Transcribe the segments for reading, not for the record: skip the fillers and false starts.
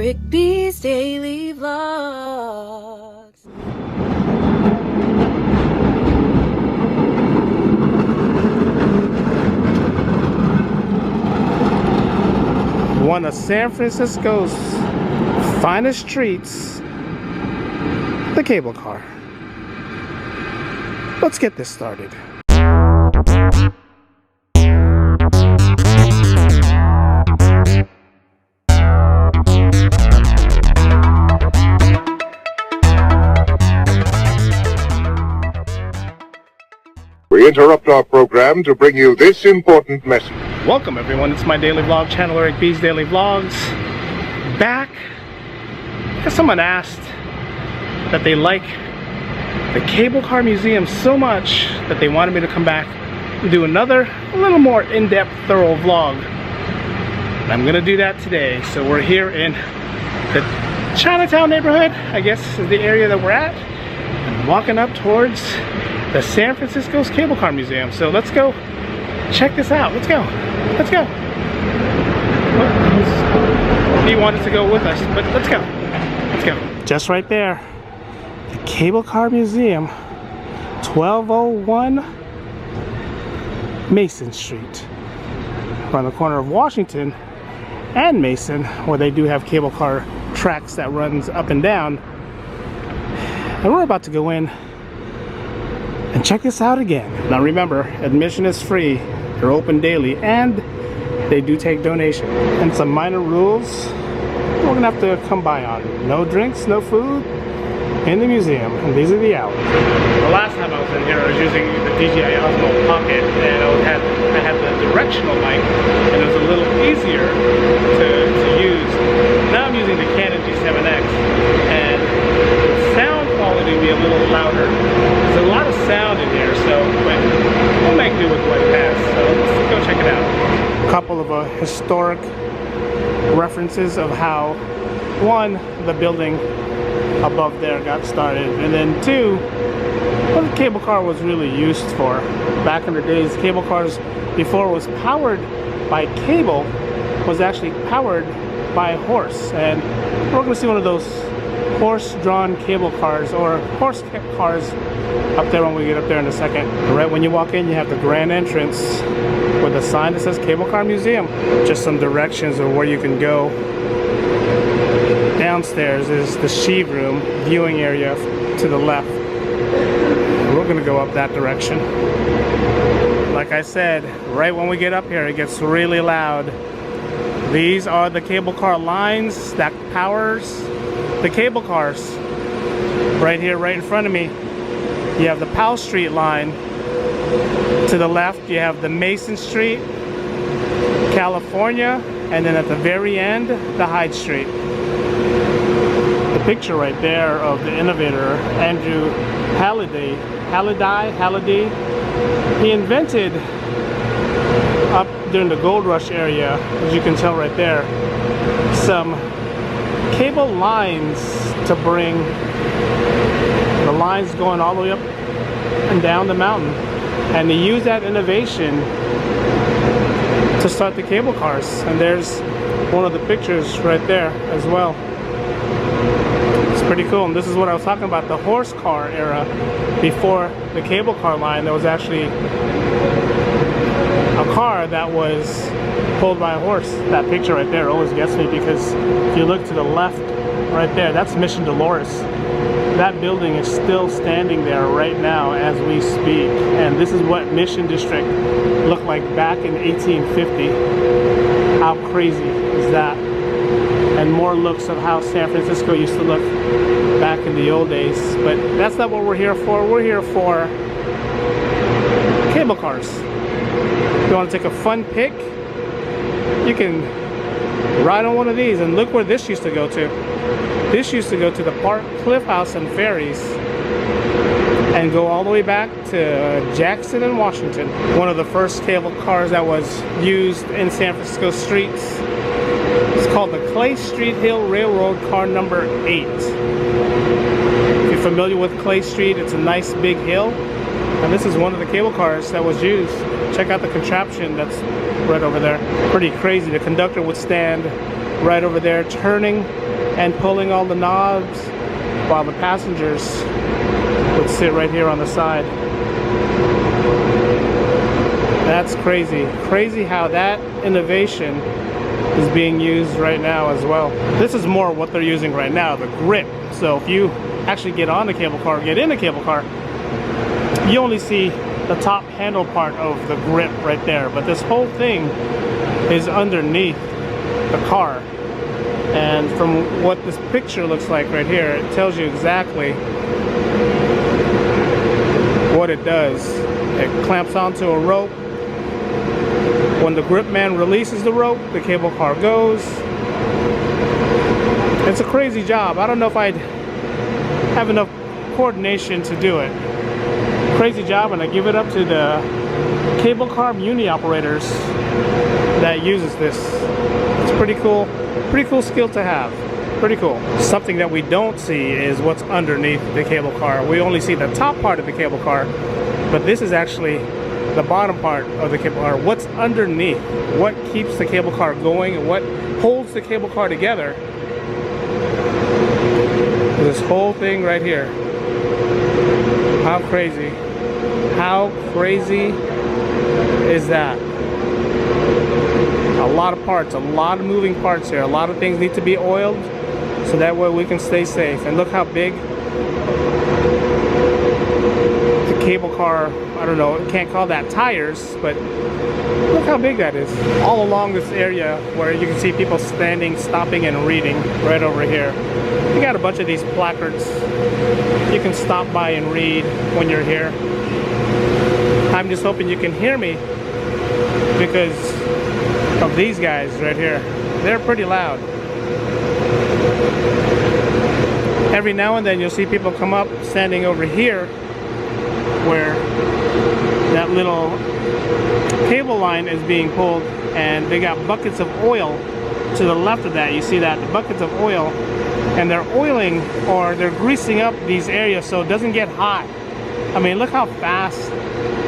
Rick B's Daily Vlogs. One of San Francisco's finest treats, the cable car. Let's get this started. We interrupt our program to bring you this important message. Welcome everyone, it's my daily vlog channel, Rick B's Daily Vlogs. Back because someone asked that they like the Cable Car Museum so much that they wanted me to come back and do another, a little more in-depth, thorough vlog. And I'm gonna do that today. So we're here in the Chinatown neighborhood, I guess is the area that we're at, and walking up towards the San Francisco's Cable Car Museum. So let's go check this out. Let's go. Let's go. Well, he wanted to go with us, but let's go. Let's go. Just right there, the Cable Car Museum, 1201 Mason Street, around the corner of Washington and Mason, where they do have cable car tracks that runs up and down. And we're about to go in and check this out again. Now remember, admission is free, they're open daily, and they do take donations. And some minor rules we're gonna have to come by on. No drinks, no food in the museum, and these are the hours. The last time I was in here, I was using the DJI Osmo Pocket, and I had the directional mic, and it was a little easier to use. Now I'm using the Canon G7X, and the sound quality will be a little louder. There's a lot of sound in here, so but we'll make do with what it has. So let's go check it out. A couple of historic references of how, one, the building above there got started, and then two, what the cable car was really used for. Back in the days, cable cars, before it was powered by cable, was actually powered by a horse. And we're going to see one of those horse-drawn cable cars, or horse cars, up there when we get up there in a second. Right when you walk in, you have the grand entrance with a sign that says Cable Car Museum. Just some directions of where you can go. Downstairs is the Sheave Room viewing area to the left. We're gonna go up that direction. Like I said, right when we get up here, it gets really loud. These are the cable car lines that powers the cable cars. Right here, right in front of me, you have the Powell Street line. To the left, you have the Mason Street, California, and then at the very end, the Hyde Street. The picture right there of the innovator, Andrew Halliday, he invented, up during the Gold Rush area, as you can tell right there, some cable lines to bring the lines going all the way up and down the mountain. And they use that innovation to start the cable cars. And there's one of the pictures right there as well. It's pretty cool. And this is what I was talking about, the horse car era. Before the cable car line, there was actually a car that was pulled by a horse. That picture right there always gets me, because if you look to the left right there, that's Mission Dolores. That building is still standing there right now as we speak, and this is what Mission District looked like back in 1850. How crazy is that? And more looks of how San Francisco used to look back in the old days. But that's not what we're here for. We're here for cable cars. If you want to take a fun pic, you can ride on one of these. And look where this used to go to. This used to go to the Park Cliff House and Ferries and go all the way back to Jackson and Washington. One of the first cable cars that was used in San Francisco streets. It's called the Clay Street Hill Railroad car number 8. If you're familiar with Clay Street, it's a nice big hill. And this is one of the cable cars that was used. Check out the contraption that's right over there. Pretty crazy. The conductor would stand right over there, turning and pulling all the knobs while the passengers would sit right here on the side. That's crazy. Crazy how that innovation is being used right now as well. This is more what they're using right now, the grip. So if you actually get on the cable car, get in the cable car, you only see the top handle part of the grip right there. But this whole thing is underneath the car. And from what this picture looks like right here, it tells you exactly what it does. It clamps onto a rope. When the grip man releases the rope, the cable car goes. It's a crazy job. I don't know if I'd have enough coordination to do it. Crazy job, and I give it up to the cable car muni operators that uses this. It's pretty cool skill to have. Pretty cool. Something that we don't see is what's underneath the cable car. We only see the top part of the cable car, but this is actually the bottom part of the cable car. What's underneath? What keeps the cable car going? What holds the cable car together? This whole thing right here. How crazy? How crazy is that? A lot of parts, a lot of moving parts here. A lot of things need to be oiled so that way we can stay safe. And look how big the cable car, I don't know, can't call that tires, but look how big that is. All along this area where you can see people standing, stopping, and reading right over here. You got a bunch of these placards. You can stop by and read when you're here. I'm just hoping you can hear me because of these guys right here. They're pretty loud. Every now and then you'll see people come up standing over here where that little cable line is being pulled, and they got buckets of oil to the left of that. You see that, the buckets of oil, and they're oiling or they're greasing up these areas so it doesn't get hot. I mean, look how fast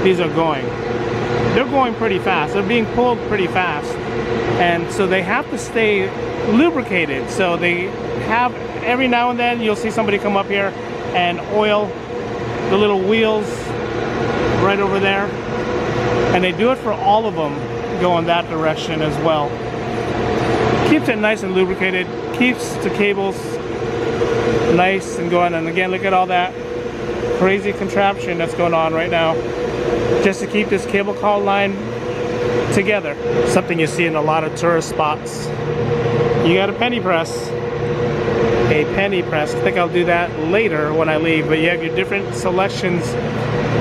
these are going. They're going pretty fast. They're being pulled pretty fast, and so they have to stay lubricated. So they have, every now and then you'll see somebody come up here and oil the little wheels right over there, and they do it for all of them going that direction as well. Keeps it nice and lubricated, keeps the cables nice and going. And again, look at all that crazy contraption that's going on right now just to keep this cable car line together. Something you see in a lot of tourist spots. You got a penny press. A penny press. I think I'll do that later when I leave, but you have your different selections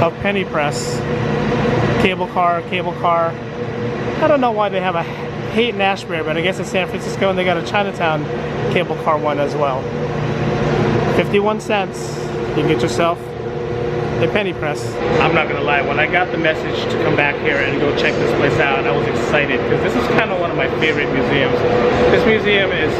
of penny press. Cable car. I don't know why they have a Haight and Ashbury, but I guess it's San Francisco, and they got a Chinatown cable car one as well. 51 cents. You can get yourself a penny press. I'm not gonna lie, when I got the message to come back here and go check this place out, I was excited because this is kind of one of my favorite museums. This museum is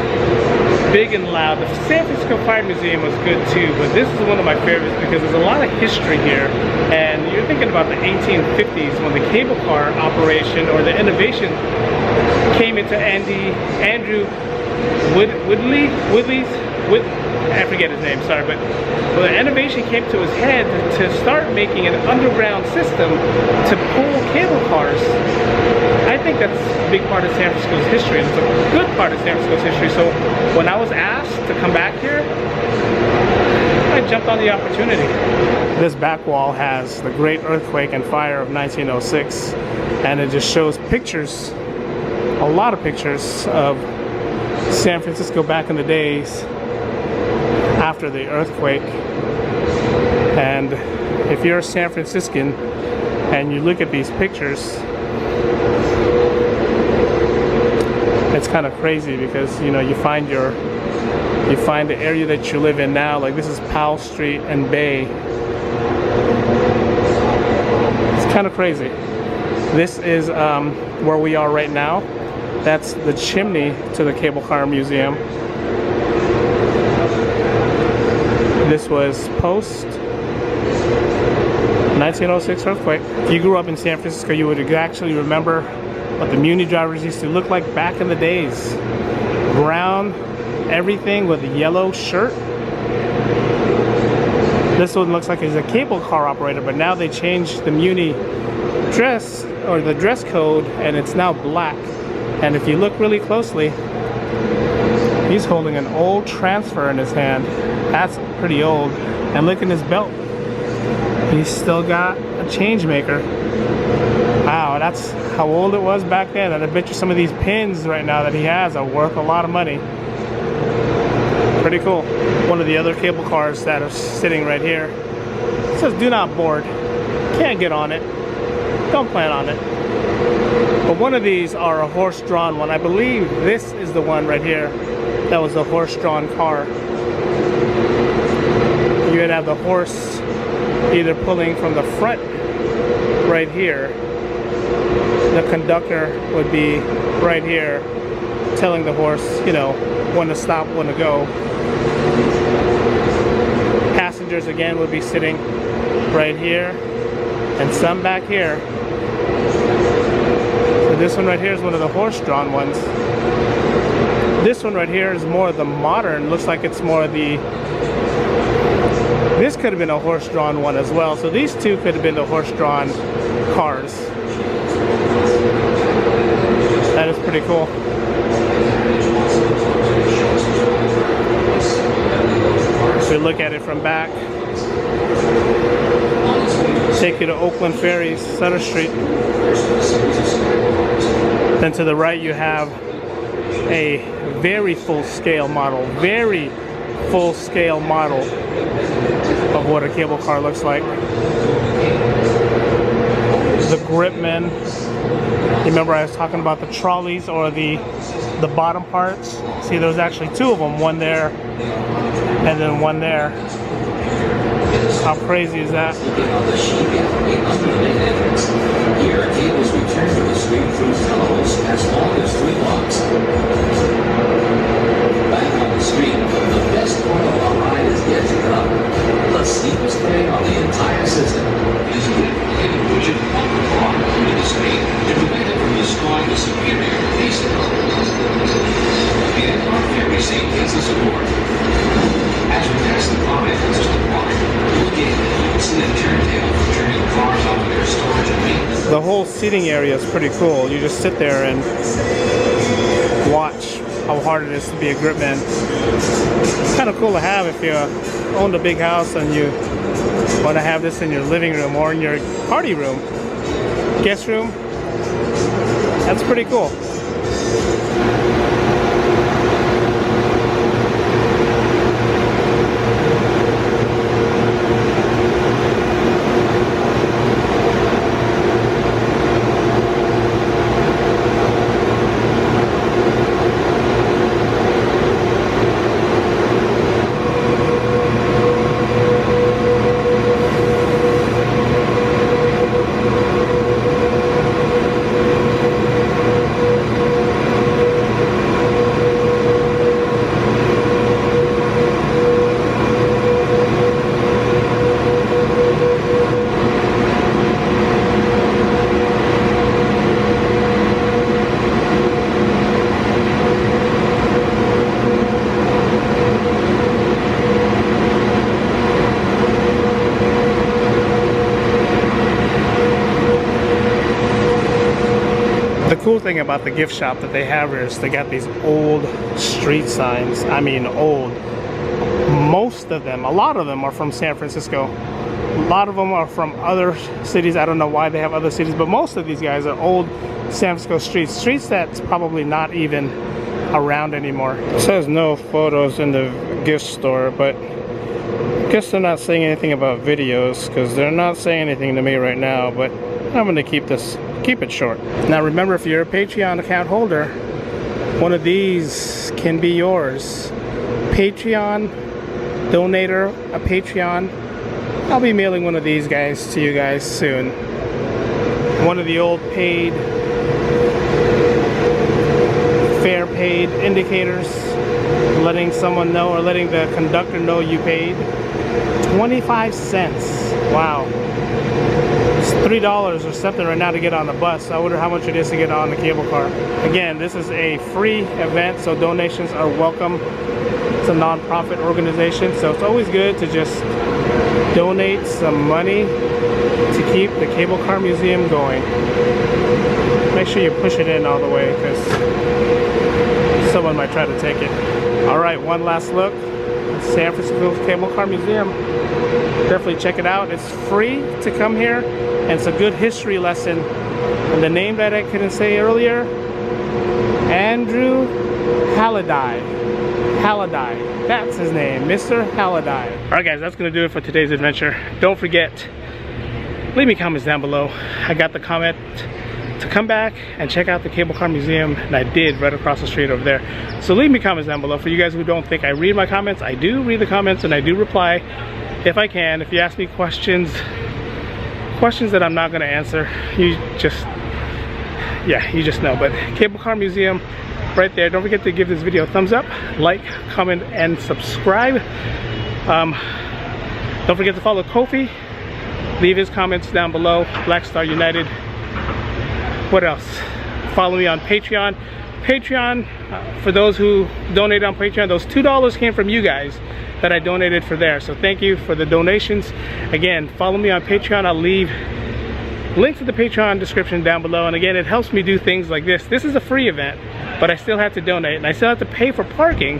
big and loud. The San Francisco Fire Museum was good too, but this is one of my favorites because there's a lot of history here. And you're thinking about the 1850s when the cable car operation or the innovation came into Andrew Woodley's, I forget his name, sorry, but the innovation came to his head to start making an underground system to pull cable cars. I think that's a big part of San Francisco's history, and it's a good part of San Francisco's history. So when I was asked to come back here, I jumped on the opportunity. This back wall has the Great Earthquake and Fire of 1906, and it just shows pictures, a lot of pictures of San Francisco back in the days after the earthquake. And if you're a San Franciscan and you look at these pictures, it's kind of crazy because, you know, you find the area that you live in now, like this is Powell Street and Bay. It's kind of crazy. This is where we are right now. That's the chimney to the Cable Car Museum. This was post 1906 earthquake. If you grew up in San Francisco, you would actually remember what the Muni drivers used to look like back in the days. Brown everything with a yellow shirt. This one looks like he's a cable car operator, but now they changed the Muni dress, or the dress code, and it's now black. And if you look really closely, he's holding an old transfer in his hand. That's pretty old. And look in his belt. He's still got a change maker. Wow, that's how old it was back then. And I bet you some of these pins right now that he has are worth a lot of money. Pretty cool. One of the other cable cars that are sitting right here. It says do not board. Can't get on it. Don't plan on it. But one of these are a horse-drawn one. I believe this is the one right here that was a horse-drawn car. You would have the horse either pulling from the front right here. The conductor would be right here telling the horse, you know, when to stop, when to go. Passengers again would be sitting right here and some back here. So this one right here is one of the horse-drawn ones. This one right here is more of the modern, looks like it's more of the, this could have been a horse-drawn one as well. So these two could have been the horse-drawn cars. That is pretty cool. If we look at it from back, take you to Oakland Ferry, Sutter Street. Then to the right you have a very full-scale model of what a cable car looks like. The gripmen. Remember I was talking about the trolleys or the bottom parts? See, there's actually two of them, one there and then one there. How crazy is that? Here, cables return to the street through tunnels as long as 3 blocks. Back on the street, the best part of the ride is yet to come. The steepest grade on the entire system is getting pushing on the car into the street to prevent it from destroying the superior pacing. And our ferry seat gets the support. As we pass the car entrance to the park, look in, you can see a turntable for turning cars off their storage and maintenance. The whole seating area is pretty cool. You just sit there and watch how hard it is to be a gripman. It's kind of cool to have if you own a big house and you want to have this in your living room or in your party room, guest room. That's pretty cool. The cool thing about the gift shop that they have is they got these old street signs. I mean old. Most of them, a lot of them are from San Francisco. A lot of them are from other cities. I don't know why they have other cities, but most of these guys are old San Francisco streets that's probably not even around anymore. It says no photos in the gift store, but I guess they're not saying anything about videos because they're not saying anything to me right now, but I'm going to keep it short. Now remember, if you're a Patreon account holder, one of these can be yours. Patreon donator, a Patreon. I'll be mailing one of these guys to you guys soon. One of the old paid, fare paid indicators, letting someone know or letting the conductor know you paid 25 cents. Wow. It's $3 or something right now to get on the bus. I wonder how much it is to get on the cable car. Again, this is a free event, so donations are welcome. It's a non-profit organization, so it's always good to just donate some money to keep the Cable Car Museum going. Make sure you push it in all the way because someone might try to take it. All right, one last look. San Francisco Cable Car Museum. Definitely check it out. It's free to come here, and it's a good history lesson. And the name that I couldn't say earlier, Andrew Halliday. Halliday. That's his name, Mr. Halliday. All right, guys, that's gonna do it for today's adventure. Don't forget, leave me comments down below. I got the comment to come back and check out the Cable Car Museum, and I did, right across the street over there. So leave me comments down below. For you guys who don't think I read my comments, I do read the comments and I do reply if I can. If you ask me questions that I'm not gonna answer, you just know. But Cable Car Museum right there. Don't forget to give this video a thumbs up, like, comment, and subscribe. Don't forget to follow Kofi. Leave his comments down below. Black Star United. What else? Follow me on Patreon. For those who donate on Patreon, those $2 came from you guys that I donated for there. So thank you for the donations. Again, follow me on Patreon. I'll leave link to the Patreon description down below. And again, it helps me do things like this. This is a free event, but I still have to donate, and I still have to pay for parking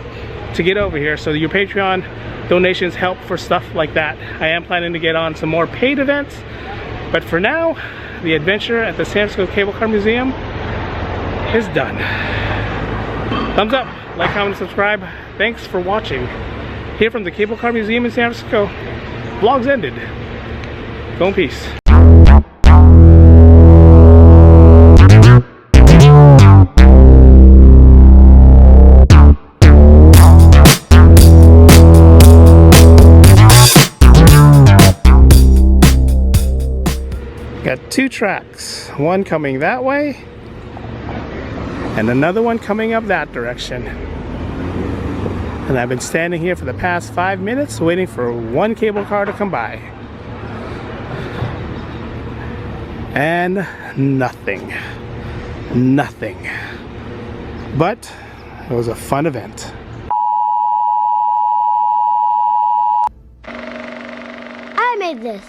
to get over here. So your Patreon donations help for stuff like that. I am planning to get on some more paid events, but for now, the adventure at the San Francisco Cable Car Museum is done. Thumbs up, like, comment, subscribe. Thanks for watching. Here from the Cable Car Museum in San Francisco, vlog's ended. Go in peace. Got two tracks, one coming that way and another one coming up that direction. And I've been standing here for the past 5 minutes waiting for one cable car to come by. And nothing. Nothing. But it was a fun event. I made this.